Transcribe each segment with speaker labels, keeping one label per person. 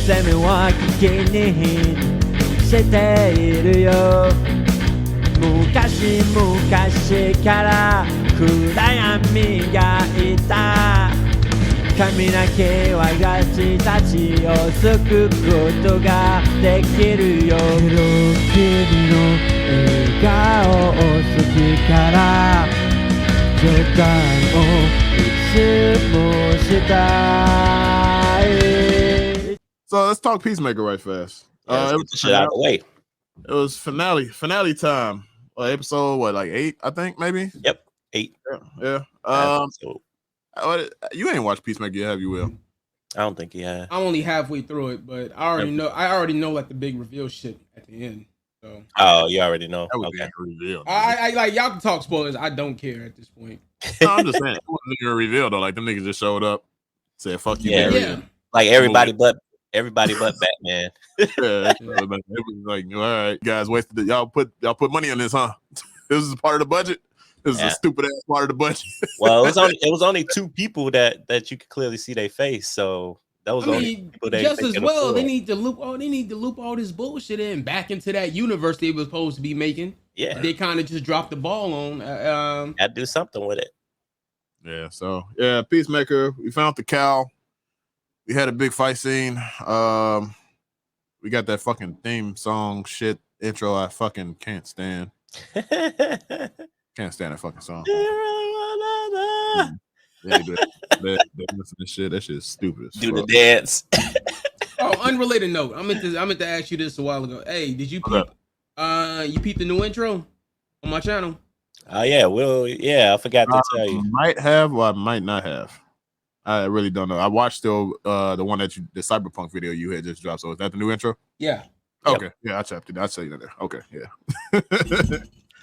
Speaker 1: セミは聞きにしているよ。昔々から暗闇がいた。髪の毛は私たちを救うことができるよ。君の笑顔好きから冗談をいつもしたい。
Speaker 2: So let's talk Peacemaker right fast.
Speaker 3: Let's get the shit out of the way.
Speaker 2: It was finale time. Episode what, like 8, I think, maybe?
Speaker 3: Yep, 8.
Speaker 2: Yeah. You ain't watched Peacemaker yet, have you, Will?
Speaker 3: I don't think he had.
Speaker 4: I'm only halfway through it, but I already know like the big reveal shit at the end. So.
Speaker 3: Oh, you already know.
Speaker 2: That was
Speaker 3: okay.
Speaker 2: a reveal.
Speaker 4: I like y'all can talk spoilers. I don't care at this point.
Speaker 2: No, I'm just saying it wasn't even a reveal though. Like them niggas just showed up, said "fuck you."
Speaker 3: Yeah. Like everybody but Batman.
Speaker 2: Yeah, it was like, all right, guys, wasted it. Y'all put money on this, huh? This is part of the budget. This is a stupid ass part of the budget.
Speaker 3: Well, it was only 2 people that you could clearly see their face. So that was only people that
Speaker 4: just as well. They need to loop all this bullshit in back into that universe they were supposed to be making.
Speaker 3: Yeah,
Speaker 4: they kind of just dropped the ball on.
Speaker 3: I'd do something with it.
Speaker 2: Yeah. So yeah, Peacemaker. We found the cow. We had a big fight scene. We got that fucking theme song shit intro. I fucking can't stand. Can't stand that fucking song. Yeah, listen to shit. That shit is stupid.
Speaker 3: Do the dance.
Speaker 4: Oh, unrelated note. I meant to ask you this a while ago. Hey, did you peep? You peeped the new intro on my channel?
Speaker 3: Oh yeah, I forgot to tell you.
Speaker 2: Might have or I might not have. I really don't know. I watched the one the Cyberpunk video you had just dropped. So is that the new intro?
Speaker 4: Yeah.
Speaker 2: Okay. Yep. Yeah, I tapped it. I'll tell you that there. Okay. Yeah.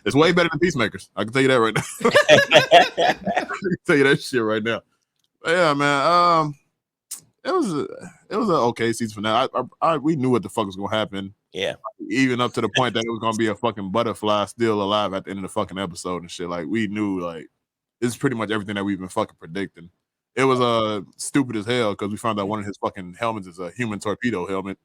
Speaker 2: It's way better than Peacemakers. I can tell you that right now. I can tell you that shit right now. But yeah, man. It was an okay season finale. We knew what the fuck was gonna happen.
Speaker 3: Yeah.
Speaker 2: Even up to the point that it was gonna be a fucking butterfly still alive at the end of the fucking episode and shit. Like we knew, like it's pretty much everything that we've been fucking predicting. It was stupid as hell because we found out one of his fucking helmets is a human torpedo helmet.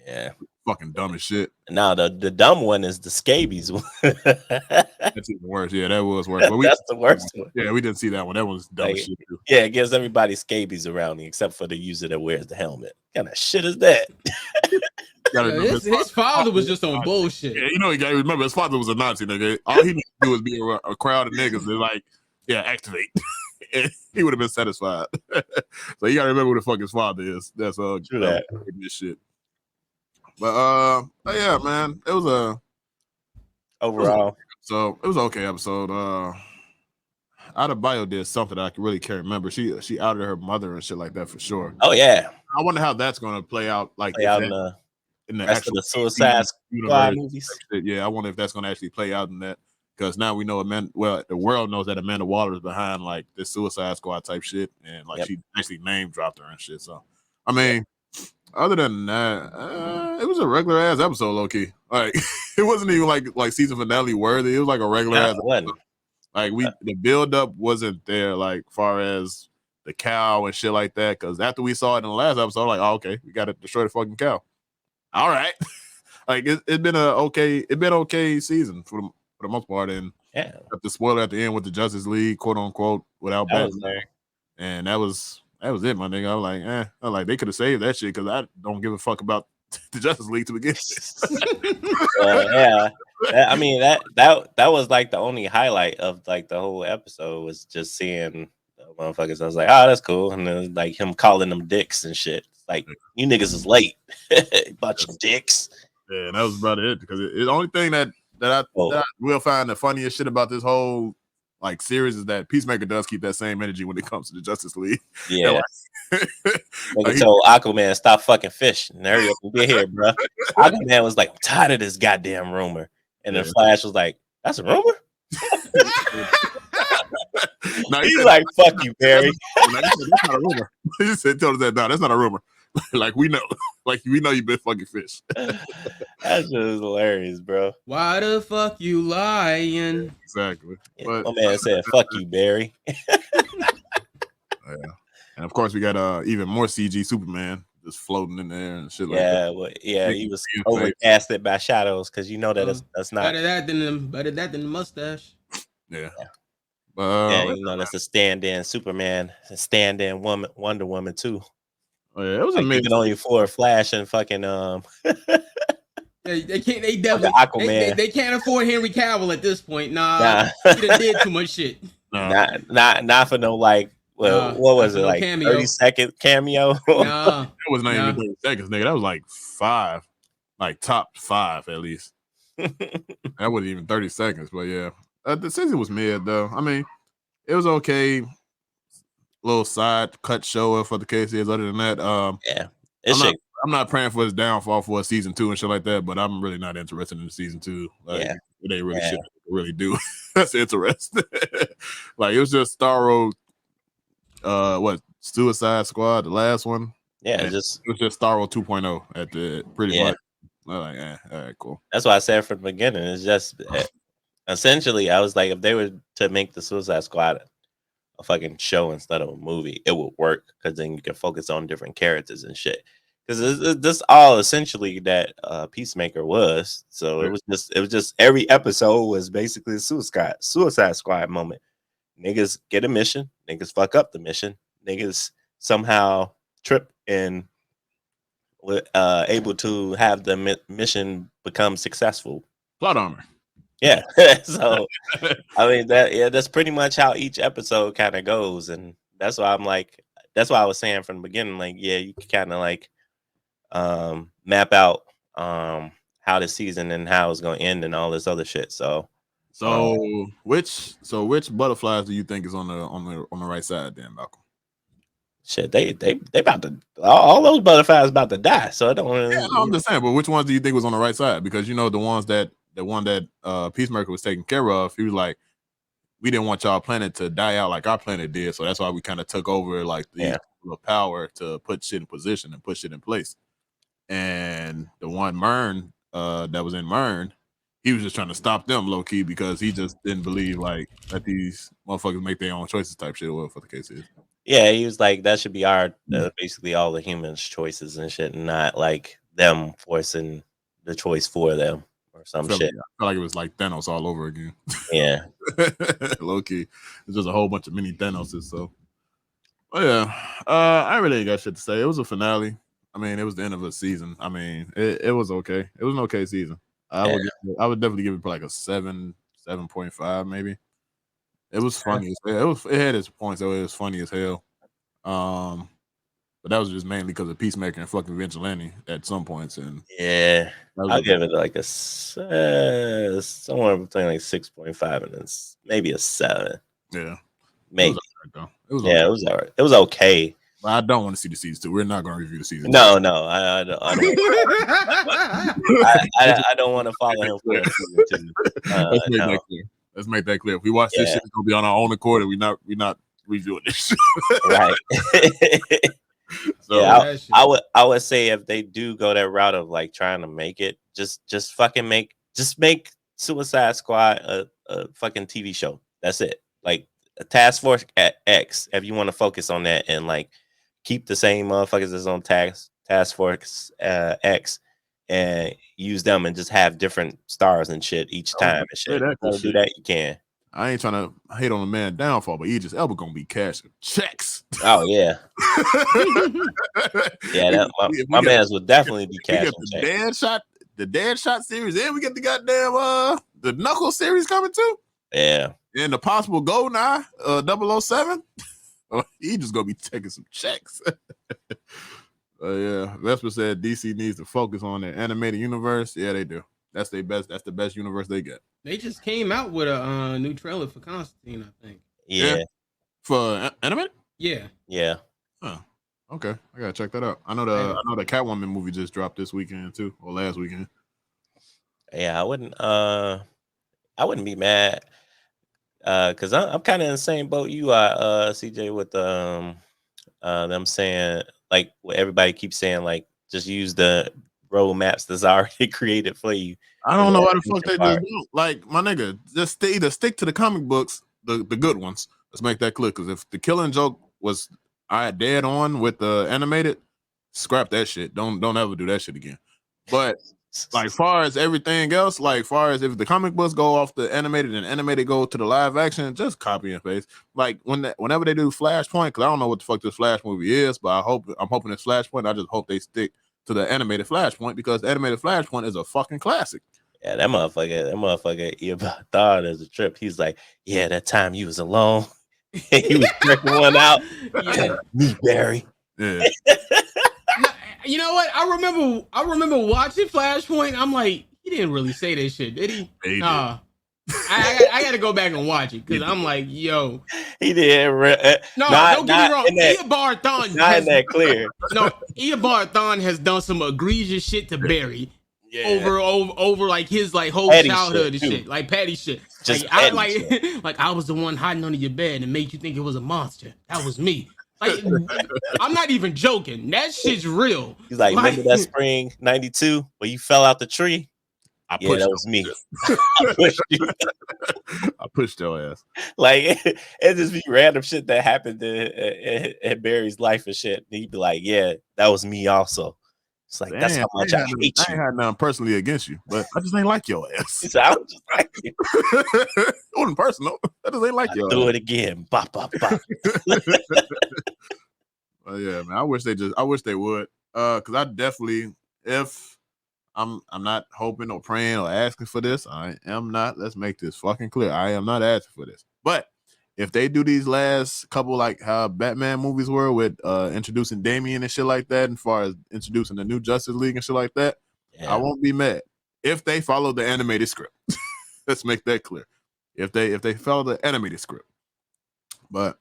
Speaker 3: Yeah.
Speaker 2: Fucking dumb as shit.
Speaker 3: Now the dumb one is the scabies one.
Speaker 2: That's even worse. Yeah, that was worse. But
Speaker 3: That's the worst one.
Speaker 2: Yeah, we didn't see that one. That was dumb as shit too.
Speaker 3: Yeah, it gives everybody scabies around me except for the user that wears the helmet. What kind of shit is that?
Speaker 4: His father was just on bullshit.
Speaker 2: Yeah, you know, you gotta remember his father was a Nazi nigga. All he needed to do was be a crowd of niggas. They're like, yeah, activate. He would have been satisfied. So you gotta remember who the fuck his father is. That's
Speaker 3: true that
Speaker 2: this shit. But yeah, man, it was
Speaker 3: overall.
Speaker 2: So it was an okay episode. Adebayo did something that I really can't remember. She outed her mother and shit like that for sure.
Speaker 3: Oh yeah.
Speaker 2: I wonder how that's gonna play out. Like
Speaker 3: in the rest of the Suicide Squad movies.
Speaker 2: Yeah, I wonder if that's gonna actually play out in that. Because now we know the world knows that Amanda Waller is behind like this Suicide Squad type shit, and like she actually name dropped her and shit. So, I mean, other than that, it was a regular ass episode, low key. Like it wasn't even like season finale worthy. It was like a regular ass episode. Like the build up wasn't there, like far as the cow and shit like that. Because after we saw it in the last episode, like, oh, okay, we got to destroy the fucking cow. All right, like it's been okay season for the most part, and the spoiler at the end with the Justice League, quote unquote, without Batman, and that was it, my nigga. I was like, they could have saved that shit because I don't give a fuck about the Justice League to begin with.
Speaker 3: Yeah, I mean that was like the only highlight of like the whole episode was just seeing the motherfuckers. I was like, oh, that's cool, and then like him calling them dicks and shit. Like you niggas is late, bunch of dicks.
Speaker 2: Yeah, and that was about it because the only thing that I will find the funniest shit about this whole like series is that Peacemaker does keep that same energy when it comes to the Justice League.
Speaker 3: Yeah. Like, told Aquaman, stop fucking fishing and hurry up and get here, bro. Aquaman was like, I'm tired of this goddamn rumor. And then Flash was like, that's a rumor?
Speaker 2: No,
Speaker 3: he's like, fuck you, Barry.
Speaker 2: That's not a rumor. He said, told us that, no, that's not a rumor. Like we know you've been fucking fish.
Speaker 3: That shit is hilarious, bro.
Speaker 4: Why the fuck you lying?
Speaker 2: Exactly.
Speaker 3: Yeah, my man said, "Fuck you, Barry."
Speaker 2: Yeah, and of course we got even more CG Superman just floating in there and shit
Speaker 3: Yeah,
Speaker 2: like
Speaker 3: well, yeah,
Speaker 2: that.
Speaker 3: he was
Speaker 2: Face.
Speaker 3: overcasted by shadows because you know that that's not.
Speaker 4: Better that than the mustache.
Speaker 2: Yeah.
Speaker 3: Yeah, you know that's a stand-in Superman, a stand-in Wonder Woman too.
Speaker 2: Oh, yeah, it was
Speaker 3: Like, you
Speaker 2: amazing.
Speaker 3: can only afford Flash and fucking
Speaker 4: They can't. They definitely.
Speaker 3: Aquaman.
Speaker 4: They can't afford Henry Cavill at this point. Nah. He done did too much shit.
Speaker 3: Not for no like. Well,
Speaker 4: Nah,
Speaker 3: what was
Speaker 4: not
Speaker 3: it
Speaker 4: for no
Speaker 3: like?
Speaker 4: cameo.
Speaker 3: 30-second cameo.
Speaker 4: Nah.
Speaker 2: That was not even 30 seconds, nigga. That was like 5, like top 5 at least. That wasn't even 30 seconds, but yeah, the season was mid though. I mean, it was okay. Little side cut show for the case is. Other than that,
Speaker 3: Yeah,
Speaker 2: I'm not praying for his downfall for a season 2 and shit like that. But I'm really not interested in season 2. Like,
Speaker 3: Yeah.
Speaker 2: it ain't really shit to really do. That's interesting. Like, it was just Starro. What Suicide Squad, the last one?
Speaker 3: Yeah,
Speaker 2: it was just Starro 2.0 at the pretty much. I'm like, all right, cool.
Speaker 3: That's why I said from the beginning. It's just essentially, I was like, if they were to make the Suicide Squad a fucking show instead of a movie, it would work because then you can focus on different characters and shit. Because this all essentially that Peacemaker was. So it was just every episode was basically a Suicide Squad moment. Niggas get a mission, niggas fuck up the mission, niggas somehow trip and able to have the mission become successful.
Speaker 2: Plot armor.
Speaker 3: Yeah. So I mean that's pretty much how each episode kind of goes, and that's why I was saying from the beginning, like, yeah, you can kind of like map out how the season and how it's gonna end and all this other shit. So
Speaker 2: which butterflies do you think is on the right side then, Malcolm?
Speaker 3: Shit, they about to all those butterflies about to die. So I don't really.
Speaker 2: Yeah, no, I'm just saying, but which ones do you think was on the right side? Because you know the one that Peacemaker was taking care of, he was like, we didn't want y'all planet to die out like our planet did, so that's why we kind of took over like the power to put shit in position and put shit in place. And the one Mern that was in Mern, he was just trying to stop them low key because he just didn't believe like that these motherfuckers make their own choices type shit. What the case is.
Speaker 3: Yeah, he was like, that should be our basically all the humans' choices and shit, and not like them forcing the choice for them or some shit.
Speaker 2: I feel like it was like Thanos all over again.
Speaker 3: Yeah,
Speaker 2: low key, it's just a whole bunch of mini Thanoses. So, yeah, I really ain't got shit to say. It was a finale. I mean, it was the end of a season. I mean, it was okay. It was an okay season. I would definitely give it like a 7.5 maybe. It was funny as hell. It had its points, so it was funny as hell. But that was just mainly because of Peacemaker and fucking Vigilante at some points. And
Speaker 3: yeah, I'll give it like a somewhere between like 6.5 and maybe a 7.
Speaker 2: Yeah,
Speaker 3: maybe.
Speaker 2: It was okay.
Speaker 3: It was all right. It was okay.
Speaker 2: But I don't want to see the season 2. We're not going to review the season.
Speaker 3: No, I don't. I don't want to follow him for a season 2.
Speaker 2: Let's make that clear. If we watch this shit, it's gonna be on our own accord, and we're not reviewing this.
Speaker 3: Right. So yeah, I would say if they do go that route of like trying to make it, just make Suicide Squad a fucking TV show. That's it. Like a Task Force X, if you want to focus on that and like keep the same motherfuckers that's on Task Force X and use them and just have different stars and shit each time and shit. Do that, you can.
Speaker 2: I ain't trying to hate on a man downfall, but Idris Elba gonna be cashing checks.
Speaker 3: Oh yeah, yeah. My man's would definitely be cashing checks.
Speaker 2: The Dead Shot series, and we get the goddamn the Knuckle series coming too.
Speaker 3: Yeah,
Speaker 2: and the possible GoldenEye 007. He just gonna be taking some checks. Yeah, Vesper said DC needs to focus on their animated universe. Yeah, they do. That's their best. That's the best universe they get.
Speaker 4: They just came out with a new trailer for Constantine, I think.
Speaker 3: Yeah.
Speaker 2: For animated.
Speaker 4: Yeah.
Speaker 2: Huh. Okay, I gotta check that out. I know the Catwoman movie just dropped this weekend too, or last weekend.
Speaker 3: Yeah, I wouldn't be mad. Because I'm kind of in the same boat you are, CJ, with them saying like what everybody keeps saying, like just use the roadmaps that's already created for you.
Speaker 2: I don't know why the fuck they just don't. Like, my nigga, just either stick to the comic books, the good ones. Let's make that clear. Because if the Killing Joke was dead on with the animated, scrap that shit. Don't ever do that shit again. But like far as everything else, like far as if the comic books go off the animated and animated go to the live action, just copy and paste. Like whenever they do Flashpoint, because I don't know what the fuck this Flash movie is, but I'm hoping it's Flashpoint. I just hope they stick to the animated Flashpoint because the animated Flashpoint is a fucking classic.
Speaker 3: Yeah, that motherfucker, he about thought as a trip. He's like, yeah, that time you was alone. He was checking one out.
Speaker 4: Yeah.
Speaker 3: Me, Barry.
Speaker 2: Yeah.
Speaker 4: You know what? I remember watching Flashpoint. I'm like, he didn't really say that shit, did he?
Speaker 2: He did.
Speaker 4: I got to go back and watch it because I'm like, yo,
Speaker 3: He did.
Speaker 4: no, don't get me wrong. Eobard Thawne
Speaker 3: Not in that clear.
Speaker 4: No, Eobard Thawne has done some egregious shit to Barry.
Speaker 3: Yeah.
Speaker 4: Over like his like whole
Speaker 3: Petty
Speaker 4: childhood
Speaker 3: shit,
Speaker 4: and
Speaker 3: too.
Speaker 4: shit, like petty shit.
Speaker 3: Just
Speaker 4: like,
Speaker 3: petty shit.
Speaker 4: like I was the one hiding under your bed and made you think it was a monster. That was me. Like I'm not even joking. That shit's real.
Speaker 3: He's like, remember that spring '92 where you fell out the tree? Yeah, that was me. I pushed you.
Speaker 2: I pushed your ass.
Speaker 3: Like it just be random shit that happened in Barry's life and shit. And he'd be like, yeah, that was me also. It's like, that's how much I hate
Speaker 2: I ain't had nothing personally against you, but I just ain't like your ass.
Speaker 3: you. So I was just like,
Speaker 2: It wasn't personal. I just ain't like your
Speaker 3: do
Speaker 2: ass.
Speaker 3: it again. Bop, bop, bop.
Speaker 2: Yeah, man. I wish they would. Because I definitely, if I'm not hoping or praying or asking for this, I am not. Let's make this fucking clear. I am not asking for this. But if they do these last couple, like how Batman movies were with introducing Damian and shit like that, and as far as introducing the new Justice League and shit like that,
Speaker 3: Yeah.
Speaker 2: I won't be mad if they follow the animated script. Let's make that clear. If they follow the animated script, but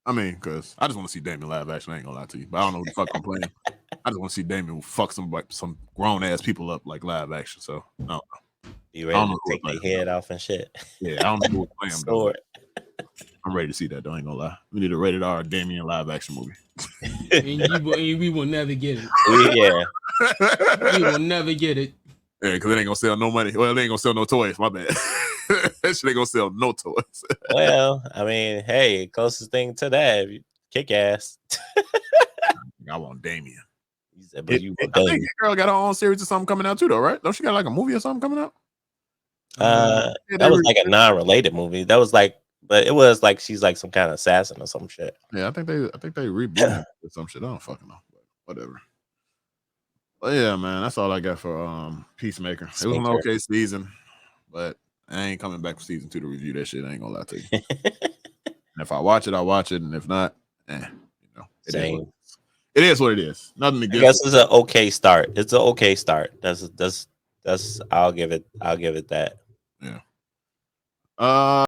Speaker 2: I mean, because I just want to see Damian live action. I ain't gonna lie to you, but I don't know who the fuck I'm playing. I just want to see Damian fuck some grown ass people up like live action. So I don't know.
Speaker 3: You ready to take their head off and shit?
Speaker 2: Yeah, I don't know who playing.
Speaker 3: Sword.
Speaker 2: I'm ready to see that though. I ain't gonna lie. We need a rated R Damian live action movie.
Speaker 4: And we will never get it.
Speaker 3: Yeah.
Speaker 4: We will never get it.
Speaker 2: Yeah, because it ain't gonna sell no money. Well, it ain't gonna sell no toys. My bad. That shit ain't gonna sell no toys.
Speaker 3: Well, I mean, hey, closest thing to that, kick ass.
Speaker 2: I want Damian.
Speaker 3: You said, but you
Speaker 2: I think that girl got her own series or something coming out too, though, right? Don't she got like a movie or something coming out?
Speaker 3: that was like a non-related movie. That was like, but it was like she's like some kind of assassin or some shit.
Speaker 2: Yeah, I think they rebooted it or some shit. I don't fucking know. But whatever. But yeah, man, that's all I got for Peacemaker. It was an okay season, but I ain't coming back for season 2 to review that shit. I ain't gonna lie to you. And if I watch it, I'll watch it, and if not, you know, it is what it is. Nothing against.
Speaker 3: I guess it's an okay start. It's an okay start. That's I'll give it that.
Speaker 2: Yeah.